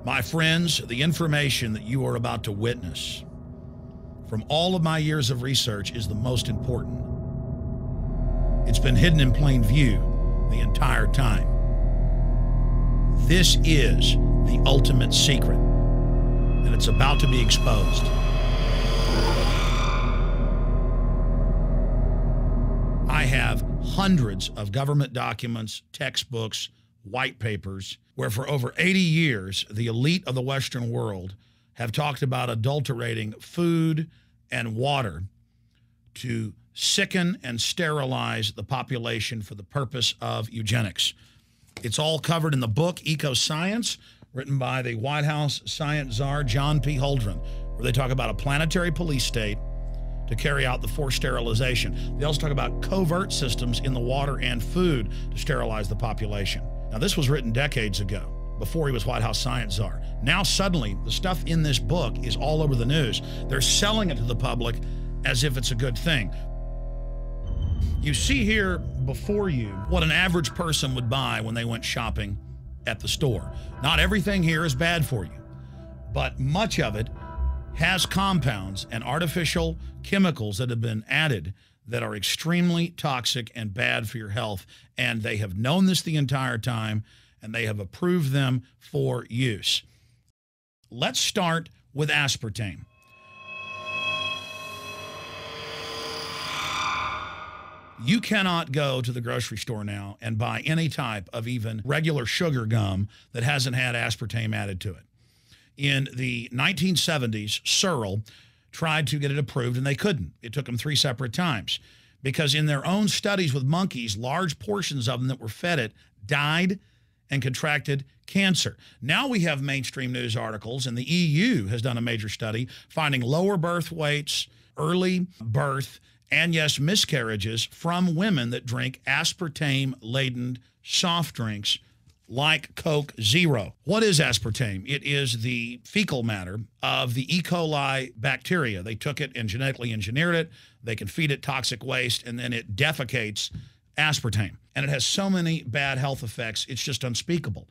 My friends, the information that you are about to witness from all of my years of research is the most important. It's been hidden in plain view the entire time. This is the ultimate secret, and it's about to be exposed. I have hundreds of government documents, textbooks, white papers, where for over 80 years, the elite of the Western world have talked about adulterating food and water to sicken and sterilize the population for the purpose of eugenics. It's all covered in the book Eco-Science, written by the White House science czar, John P. Holdren, where they talk about a planetary police state to carry out the forced sterilization. They also talk about covert systems in the water and food to sterilize the population. Now, this was written decades ago, before he was White House science czar. Now, suddenly, the stuff in this book is all over the news. They're selling it to the public as if it's a good thing. You see here before you what an average person would buy when they went shopping at the store. Not everything here is bad for you, but much of it has compounds and artificial chemicals that have been added that are extremely toxic and bad for your health. And they have known this the entire time, and they have approved them for use. Let's start with aspartame. You cannot go to the grocery store now and buy any type of even regular sugar gum that hasn't had aspartame added to it. In the 1970s, Searle tried to get it approved, and they couldn't. It took them 3 separate times because in their own studies with monkeys, large portions of them that were fed it died and contracted cancer. Now we have mainstream news articles, and the EU has done a major study finding lower birth weights, early birth, and yes, miscarriages from women that drink aspartame-laden soft drinks like Coke Zero. What is aspartame? It is the fecal matter of the E. coli bacteria. They took it and genetically engineered it. They can feed it toxic waste, and then it defecates aspartame. And it has so many bad health effects, it's just unspeakable.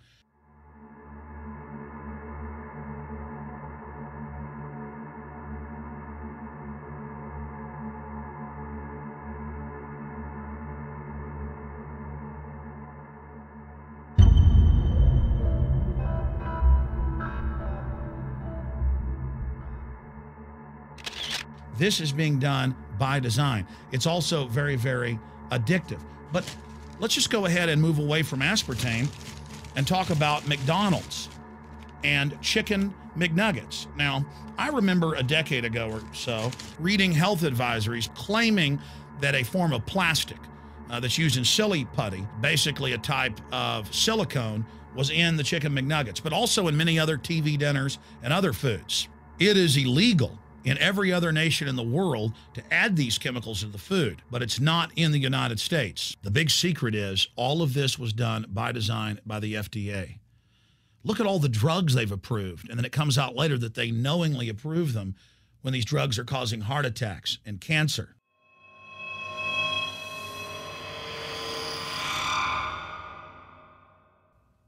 This is being done by design. It's also very, very addictive. But let's just go ahead and move away from aspartame and talk about McDonald's and chicken McNuggets. Now, I remember a decade ago or so reading health advisories claiming that a form of plastic that's used in silly putty, basically a type of silicone, was in the chicken McNuggets, but also in many other TV dinners and other foods. It is illegal in every other nation in the world to add these chemicals to the food, but it's not in the United States. The big secret is all of this was done by design by the FDA. Look at all the drugs they've approved, and then it comes out later that they knowingly approve them when these drugs are causing heart attacks and cancer.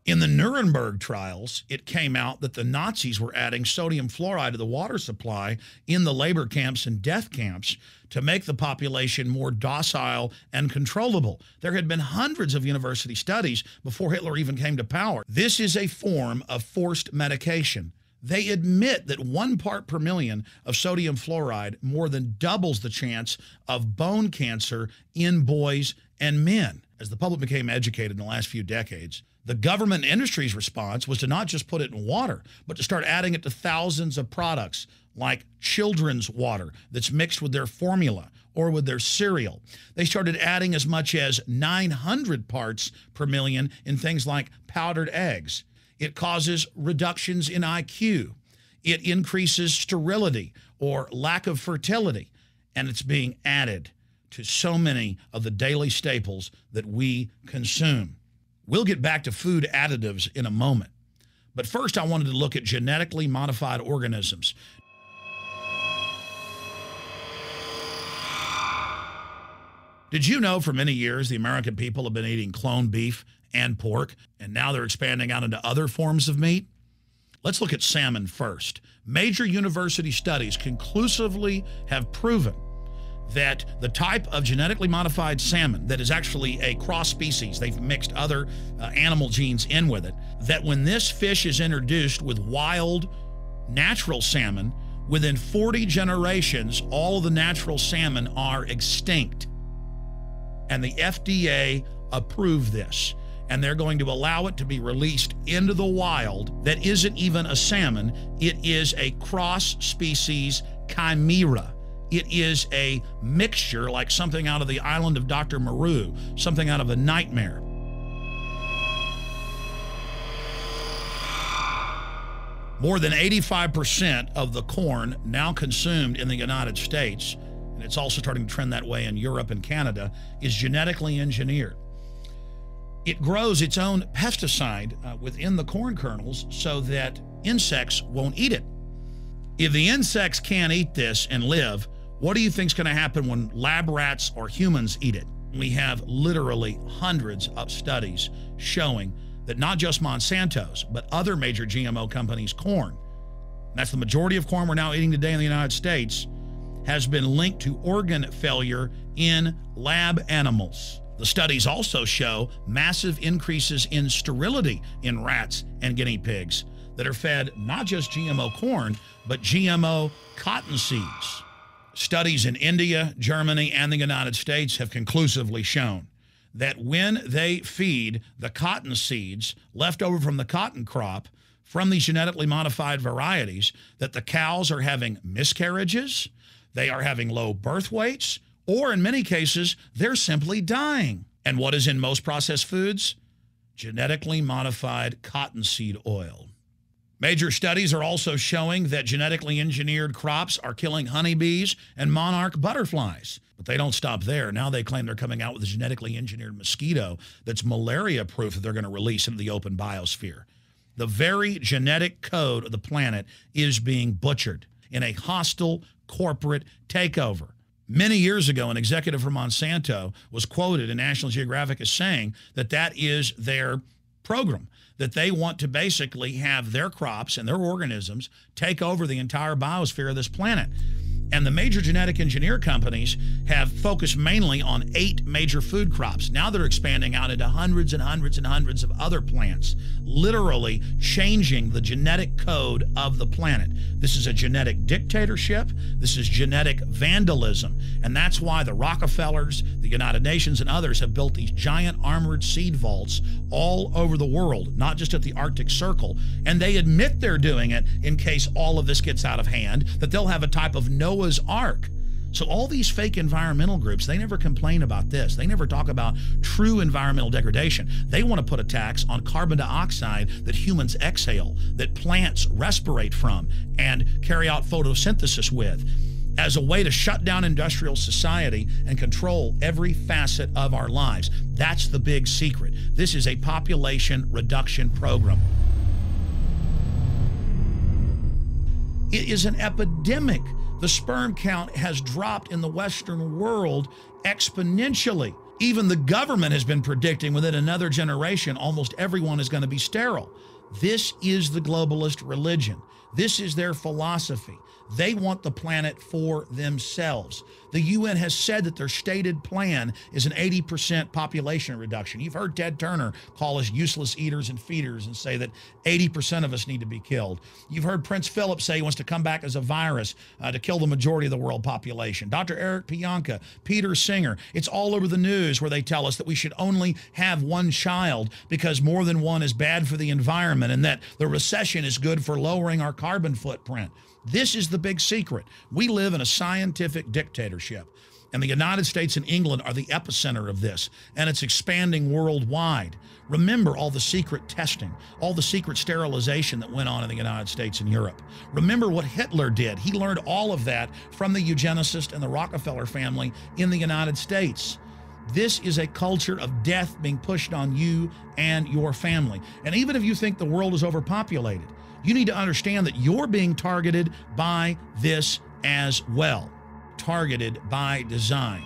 In the Nuremberg trials, it came out that the Nazis were adding sodium fluoride to the water supply in the labor camps and death camps to make the population more docile and controllable. There had been hundreds of university studies before Hitler even came to power. This is a form of forced medication. They admit that 1 part per million of sodium fluoride more than doubles the chance of bone cancer in boys and men. As the public became educated in the last few decades, the government and industry's response was to not just put it in water, but to start adding it to thousands of products like children's water that's mixed with their formula or with their cereal. They started adding as much as 900 parts per million in things like powdered eggs. It causes reductions in IQ. It increases sterility or lack of fertility, and it's being added to so many of the daily staples that we consume. We'll get back to food additives in a moment. But first, I wanted to look at genetically modified organisms. Did you know for many years the American people have been eating cloned beef and pork, and now they're expanding out into other forms of meat? Let's look at salmon first. Major university studies conclusively have proven that the type of genetically modified salmon that is actually a cross species, they've mixed other animal genes in with it, that when this fish is introduced with wild natural salmon, within 40 generations, all of the natural salmon are extinct. And the FDA approved this. And they're going to allow it to be released into the wild that isn't even a salmon. It is a cross-species chimera. It is a mixture like something out of the island of Dr. Moreau, something out of a nightmare. More than 85% of the corn now consumed in the United States, and it's also starting to trend that way in Europe and Canada, is genetically engineered. It grows its own pesticide within the corn kernels so that insects won't eat it. If the insects can't eat this and live, what do you think is going to happen when lab rats or humans eat it? We have literally hundreds of studies showing that not just Monsanto's, but other major GMO companies' corn, and that's the majority of corn we're now eating today in the United States, has been linked to organ failure in lab animals. The studies also show massive increases in sterility in rats and guinea pigs that are fed not just GMO corn, but GMO cotton seeds. Studies in India, Germany, and the United States have conclusively shown that when they feed the cotton seeds left over from the cotton crop from these genetically modified varieties, that the cows are having miscarriages, they are having low birth weights, or in many cases, they're simply dying. And what is in most processed foods? Genetically modified cottonseed oil. Major studies are also showing that genetically engineered crops are killing honeybees and monarch butterflies. But they don't stop there. Now they claim they're coming out with a genetically engineered mosquito that's malaria-proof that they're going to release into the open biosphere. The very genetic code of the planet is being butchered in a hostile corporate takeover. Many years ago, an executive from Monsanto was quoted in National Geographic as saying that that is their program, that they want to basically have their crops and their organisms take over the entire biosphere of this planet. And the major genetic engineer companies have focused mainly on 8 major food crops. Now they're expanding out into hundreds and hundreds and hundreds of other plants, literally changing the genetic code of the planet. This is a genetic dictatorship. This is genetic vandalism. And that's why the Rockefellers, the United Nations, and others have built these giant armored seed vaults all over the world, not just at the Arctic Circle. And they admit they're doing it in case all of this gets out of hand, that they'll have a type of Noah's Ark. So all these fake environmental groups, they never complain about this. They never talk about true environmental degradation. They want to put a tax on carbon dioxide that humans exhale, that plants respirate from and carry out photosynthesis with, as a way to shut down industrial society and control every facet of our lives. That's the big secret. This is a population reduction program. It is an epidemic. The sperm count has dropped in the Western world exponentially. Even the government has been predicting within another generation, almost everyone is going to be sterile. This is the globalist religion. This is their philosophy. They want the planet for themselves. The UN has said that their stated plan is an 80% population reduction. You've heard Ted Turner call us useless eaters and feeders and say that 80% of us need to be killed. You've heard Prince Philip say he wants to come back as a virus to kill the majority of the world population. Dr. Eric Pianka, Peter Singer, it's all over the news where they tell us that we should only have one child because more than one is bad for the environment and that the recession is good for lowering our carbon footprint. This is the big secret. We live in a scientific dictatorship, and the United States and England are the epicenter of this, and it's expanding worldwide. Remember all the secret testing, all the secret sterilization that went on in the United States and Europe. Remember what Hitler did. He learned all of that from the eugenicist and the Rockefeller family in the United States. This is a culture of death being pushed on you and your family. And even if you think the world is overpopulated, you need to understand that you're being targeted by this as well. Targeted by design.